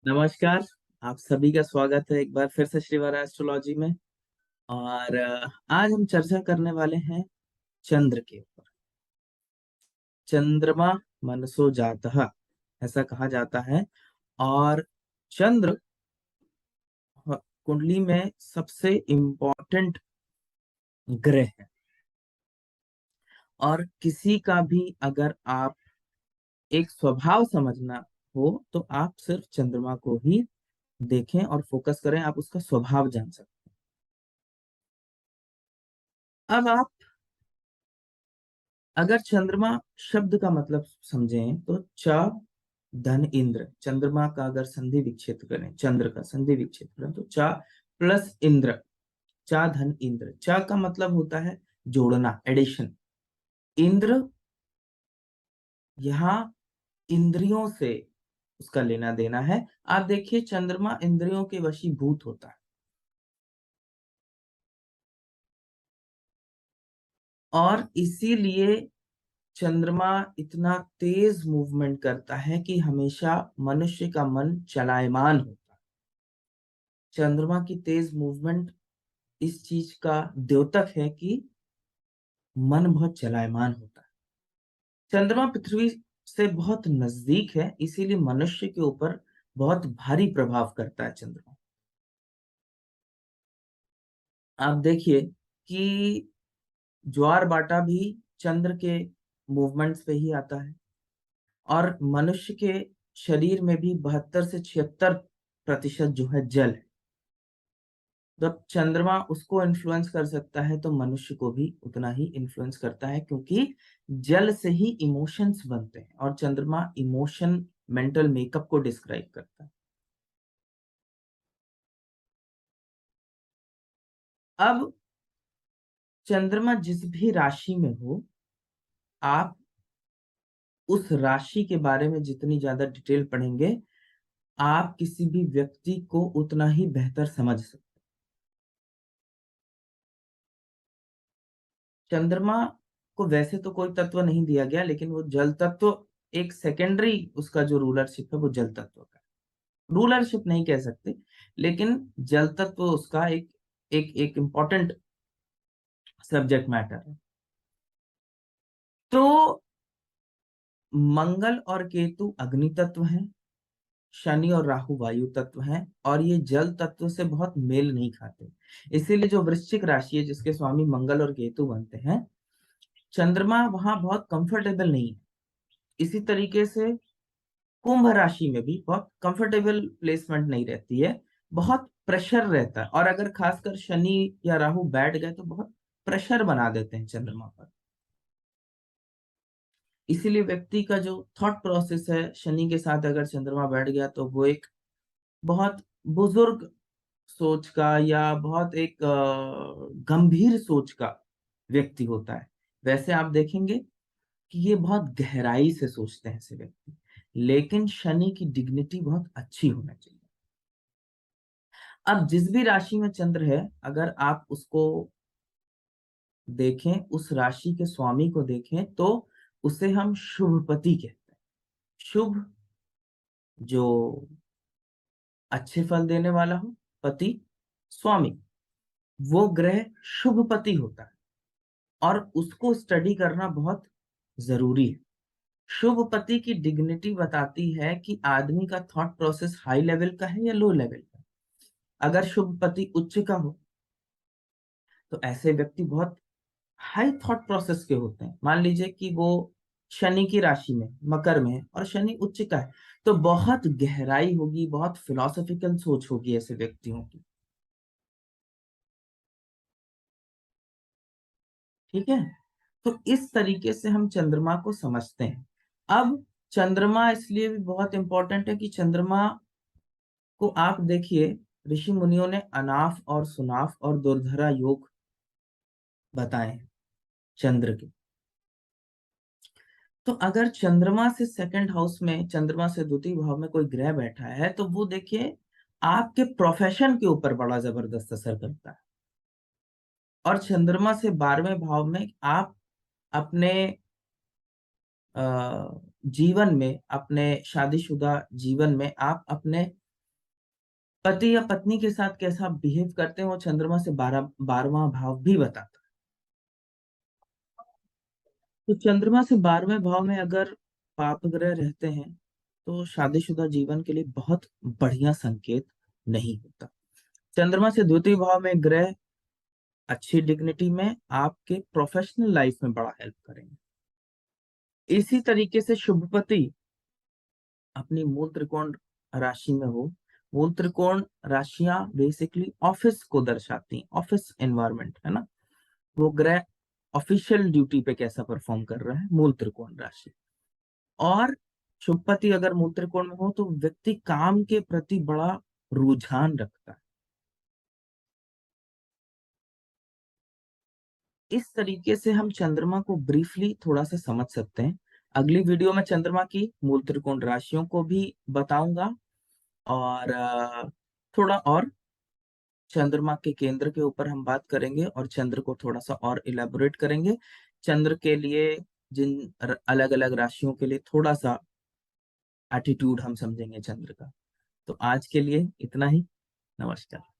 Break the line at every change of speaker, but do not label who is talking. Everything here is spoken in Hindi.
नमस्कार। आप सभी का स्वागत है एक बार फिर से श्रीवारा एस्ट्रोलॉजी में। और आज हम चर्चा करने वाले हैं चंद्र के ऊपर। चंद्रमा मनसो जातः ऐसा कहा जाता है। और चंद्र कुंडली में सबसे इम्पोर्टेंट ग्रह है। और किसी का भी अगर आप एक स्वभाव समझना हो तो आप सिर्फ चंद्रमा को ही देखें और फोकस करें, आप उसका स्वभाव जान सकते हैं। अब आप अगर चंद्रमा शब्द का मतलब समझें तो च धन इंद्र, चंद्रमा का अगर संधि विच्छेद करें, चंद्र का संधि विच्छेद करें तो च प्लस इंद्र, चा धन इंद्र। च का मतलब होता है जोड़ना, एडिशन। इंद्र यहाँ इंद्रियों से उसका लेना देना है। आप देखिए चंद्रमा इंद्रियों के वशीभूत होता है और इसीलिए चंद्रमा इतना तेज मूवमेंट करता है कि हमेशा मनुष्य का मन चलायमान होता है। चंद्रमा की तेज मूवमेंट इस चीज का द्योतक है कि मन बहुत चलायमान होता है। चंद्रमा पृथ्वी से बहुत नजदीक है, इसीलिए मनुष्य के ऊपर बहुत भारी प्रभाव करता है चंद्रमा। आप देखिए कि ज्वार बाटा भी चंद्र के मूवमेंट्स पे ही आता है। और मनुष्य के शरीर में भी 72 से 76% जो है जल है। जब चंद्रमा उसको इन्फ्लुएंस कर सकता है तो मनुष्य को भी उतना ही इन्फ्लुएंस करता है, क्योंकि जल से ही इमोशंस बनते हैं और चंद्रमा इमोशन, मेंटल मेकअप को डिस्क्राइब करता है। अब चंद्रमा जिस भी राशि में हो, आप उस राशि के बारे में जितनी ज्यादा डिटेल पढ़ेंगे, आप किसी भी व्यक्ति को उतना ही बेहतर समझ सकते हैं। चंद्रमा को वैसे तो कोई तत्व नहीं दिया गया, लेकिन वो जल तत्व एक सेकेंडरी, उसका जो रूलरशिप है वो जल तत्व का। रूलरशिप नहीं कह सकते, लेकिन जल तत्व उसका एक एक एक इम्पोर्टेंट सब्जेक्ट मैटर है। तो मंगल और केतु अग्नि तत्व हैं, शनि और राहु वायु तत्व हैं, और ये जल तत्व से बहुत मेल नहीं खाते। इसीलिए जो वृश्चिक राशि है जिसके स्वामी मंगल और केतु बनते हैं, चंद्रमा वहां बहुत कंफर्टेबल नहीं है। इसी तरीके से कुंभ राशि में भी बहुत कंफर्टेबल प्लेसमेंट नहीं रहती है, बहुत प्रेशर रहता है। और अगर खासकर शनि या राहु बैठ गए तो बहुत प्रेशर बना देते हैं चंद्रमा पर। इसीलिए व्यक्ति का जो थॉट प्रोसेस है, शनि के साथ अगर चंद्रमा बैठ गया तो वो एक बहुत बुजुर्ग सोच का या बहुत एक गंभीर सोच का व्यक्ति होता है। वैसे आप देखेंगे कि ये बहुत गहराई से सोचते हैं ऐसे व्यक्ति, लेकिन शनि की डिग्निटी बहुत अच्छी होना चाहिए। अब जिस भी राशि में चंद्र है, अगर आप उसको देखें, उस राशि के स्वामी को देखें, तो उसे हम शुभपति कहते हैं। शुभ, जो अच्छे फल देने वाला हो, पति, स्वामी, वो ग्रह शुभपति होता है और उसको स्टडी करना बहुत जरूरी है। शुभपति की डिग्निटी बताती है कि आदमी का थॉट प्रोसेस हाई लेवल का है या लो लेवल का। अगर शुभपति उच्च का हो तो ऐसे व्यक्ति बहुत हाई थॉट प्रोसेस के होते हैं। मान लीजिए कि वो शनि की राशि में, मकर में है और शनि उच्च का है, तो बहुत गहराई होगी, बहुत फिलोसॉफिकल सोच होगी ऐसे व्यक्तियों की। ठीक है। तो इस तरीके से हम चंद्रमा को समझते हैं। अब चंद्रमा इसलिए भी बहुत इंपॉर्टेंट है कि चंद्रमा को आप देखिए, ऋषि मुनियों ने अनाफ और सुनाफ और दुर्धरा योग बताए हैं चंद्र के। तो अगर चंद्रमा से सेकंड हाउस में, चंद्रमा से द्वितीय भाव में कोई ग्रह बैठा है, तो वो देखिए आपके प्रोफेशन के ऊपर बड़ा जबरदस्त असर करता है। और चंद्रमा से 12वें भाव में आप अपने जीवन में, अपने शादीशुदा जीवन में आप अपने पति या पत्नी के साथ कैसा बिहेव करते हैं वो चंद्रमा से 12वां भाव भी बताता है। तो चंद्रमा से 12वें भाव में अगर पाप ग्रह रहते हैं तो शादीशुदा जीवन के लिए बहुत बढ़िया संकेत नहीं होता। चंद्रमा से द्वितीय भाव में ग्रह अच्छी डिग्निटी में आपके प्रोफेशनल लाइफ में बड़ा हेल्प करेंगे। इसी तरीके से शुभपति अपनी मूल त्रिकोण राशि में हो। मूल त्रिकोण राशियां बेसिकली ऑफिस को दर्शाती हैं, ऑफिस एनवायरनमेंट है ना। वो ग्रह ऑफिशियल ड्यूटी पे कैसा परफॉर्म कर रहा है, मूल त्रिकोण राशि। और शुभपति अगर मूल त्रिकोण में हो तो व्यक्ति काम के प्रति बड़ा रुझान रखता है। इस तरीके से हम चंद्रमा को ब्रीफली थोड़ा सा समझ सकते हैं। अगली वीडियो में चंद्रमा की मूल त्रिकोण राशियों को भी बताऊंगा, और थोड़ा और चंद्रमा के केंद्र के ऊपर हम बात करेंगे और चंद्र को थोड़ा सा और इलेबोरेट करेंगे। चंद्र के लिए जिन अलग अलग राशियों के लिए थोड़ा सा एटीट्यूड हम समझेंगे चंद्र का। तो आज के लिए इतना ही। नमस्कार।